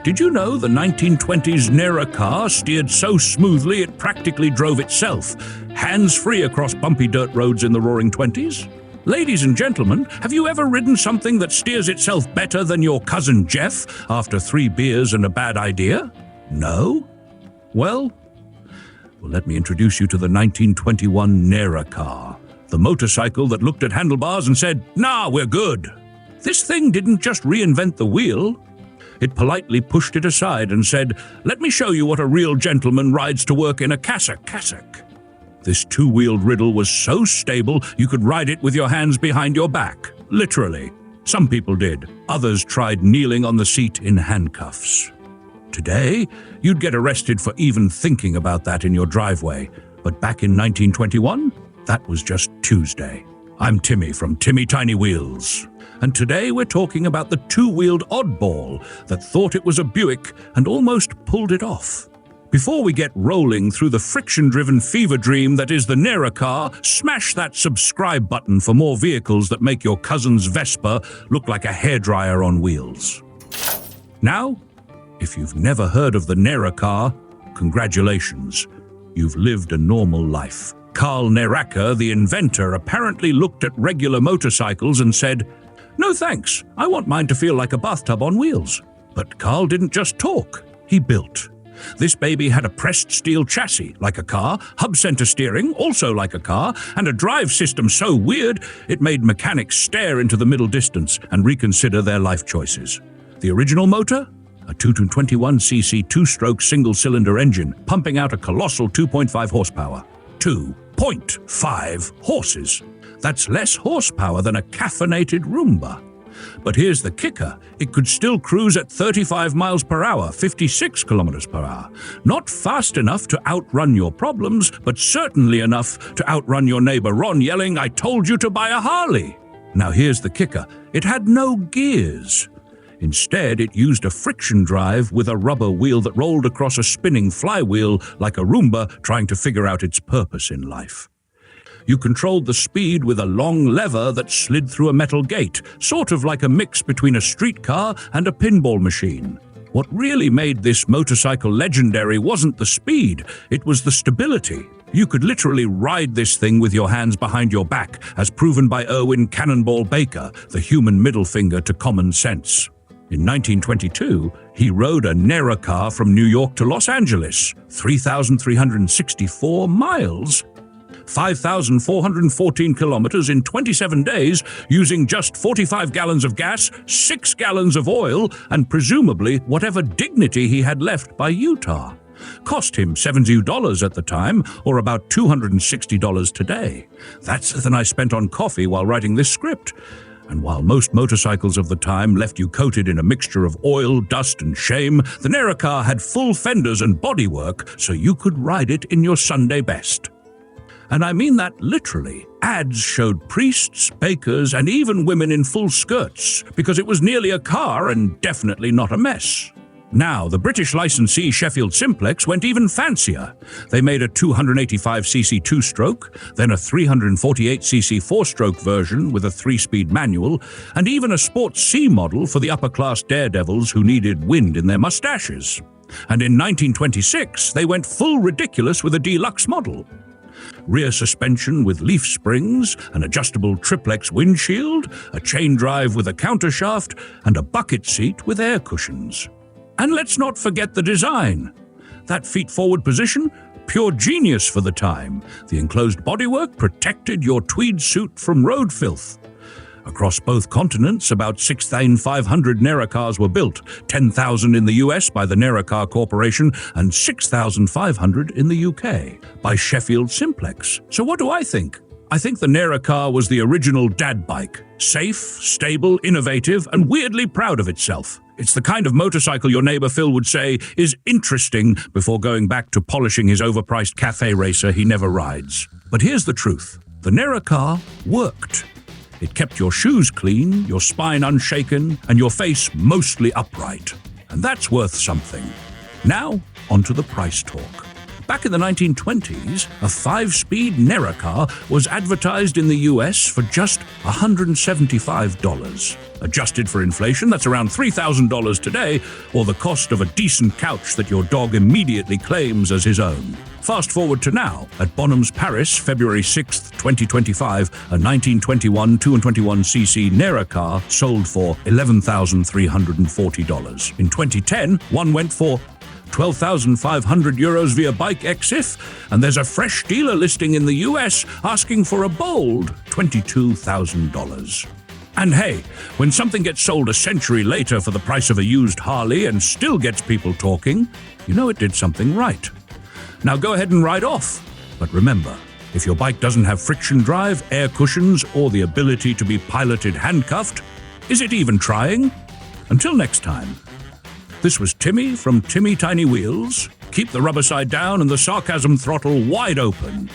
Did you know the 1920s Ner-A-Car steered so smoothly it practically drove itself, hands-free across bumpy dirt roads in the Roaring Twenties? Ladies and gentlemen, have you ever ridden something that steers itself better than your cousin Jeff after 3 beers and a bad idea? No? Well, let me introduce you to the 1921 Ner-A-Car, the motorcycle that looked at handlebars and said, "Nah, we're good." This thing didn't just reinvent the wheel. It politely pushed it aside and said, "Let me show you what a real gentleman rides to work in a cassock." This 2-wheeled riddle was so stable you could ride it with your hands behind your back, literally. Some people did. Others tried kneeling on the seat in handcuffs. Today, you'd get arrested for even thinking about that in your driveway. But back in 1921, that was just Tuesday. I'm Timmy from Timmy Tiny Wheels. And today we're talking about the 2-wheeled oddball that thought it was a Buick and almost pulled it off. Before we get rolling through the friction-driven fever dream that is the Ner-A-Car, smash that subscribe button for more vehicles that make your cousin's Vespa look like a hairdryer on wheels. Now, if you've never heard of the Ner-A-Car, congratulations, you've lived a normal life. Carl Neracher, the inventor, apparently looked at regular motorcycles and said, "No thanks, I want mine to feel like a bathtub on wheels." But Carl didn't just talk, he built. This baby had a pressed steel chassis, like a car, hub-center steering, also like a car, and a drive system so weird it made mechanics stare into the middle distance and reconsider their life choices. The original motor? A 221cc 2-stroke single-cylinder engine, pumping out a colossal 2.5 horsepower. 2.5 horses. That's less horsepower than a caffeinated Roomba. But here's the kicker. It could still cruise at 35 miles per hour, 56 kilometers per hour. Not fast enough to outrun your problems, but certainly enough to outrun your neighbor Ron yelling, "I told you to buy a Harley." Now here's the kicker. It had no gears. Instead, it used a friction drive with a rubber wheel that rolled across a spinning flywheel like a Roomba trying to figure out its purpose in life. You controlled the speed with a long lever that slid through a metal gate, sort of like a mix between a streetcar and a pinball machine. What really made this motorcycle legendary wasn't the speed, it was the stability. You could literally ride this thing with your hands behind your back, as proven by Erwin "Cannonball" Baker, the human middle finger to common sense. In 1922, he rode a Ner-A-Car from New York to Los Angeles, 3,364 miles. 5,414 kilometers in 27 days using just 45 gallons of gas, 6 gallons of oil, and presumably whatever dignity he had left by Utah. Cost him $70 at the time, or about $260 today. That's than I spent on coffee while writing this script. And while most motorcycles of the time left you coated in a mixture of oil, dust, and shame, the Ner-A-Car had full fenders and bodywork so you could ride it in your Sunday best. And I mean that literally. Ads showed priests, bakers, and even women in full skirts, because it was nearly a car and definitely not a mess. Now, the British licensee Sheffield Simplex went even fancier. They made a 285cc 2-stroke, then a 348cc 4-stroke version with a 3-speed manual, and even a Sport C model for the upper-class daredevils who needed wind in their mustaches. And in 1926, they went full ridiculous with a deluxe model. Rear suspension with leaf springs, an adjustable triplex windshield, a chain drive with a countershaft, and a bucket seat with air cushions. And let's not forget the design. That feet-forward position, pure genius for the time. The enclosed bodywork protected your tweed suit from road filth. Across both continents, about 6,500 Ner-A-Cars were built, 10,000 in the US by the Ner-A-Car Corporation and 6,500 in the UK by Sheffield Simplex. So what do I think? I think the Ner-A-Car was the original dad bike. Safe, stable, innovative, and weirdly proud of itself. It's the kind of motorcycle your neighbor Phil would say is interesting before going back to polishing his overpriced cafe racer he never rides. But here's the truth. The Ner-A-Car worked. It kept your shoes clean, your spine unshaken, and your face mostly upright. And that's worth something. Now, onto the price talk. Back in the 1920s, a 5-speed Ner-A-Car was advertised in the US for just $175. Adjusted for inflation, that's around $3,000 today, or the cost of a decent couch that your dog immediately claims as his own. Fast forward to now. At Bonhams, Paris, February 6, 2025, a 1921 221cc Ner-A-Car sold for $11,340. In 2010, one went for €12,500 via Bike Exif, and there's a fresh dealer listing in the US asking for a bold $22,000. And hey, when something gets sold a century later for the price of a used Harley and still gets people talking, you know it did something right. Now go ahead and ride off. But remember, if your bike doesn't have friction drive, air cushions, or the ability to be piloted handcuffed, is it even trying? Until next time. This was Timmy from Timmy Tiny Wheels. Keep the rubber side down and the sarcasm throttle wide open.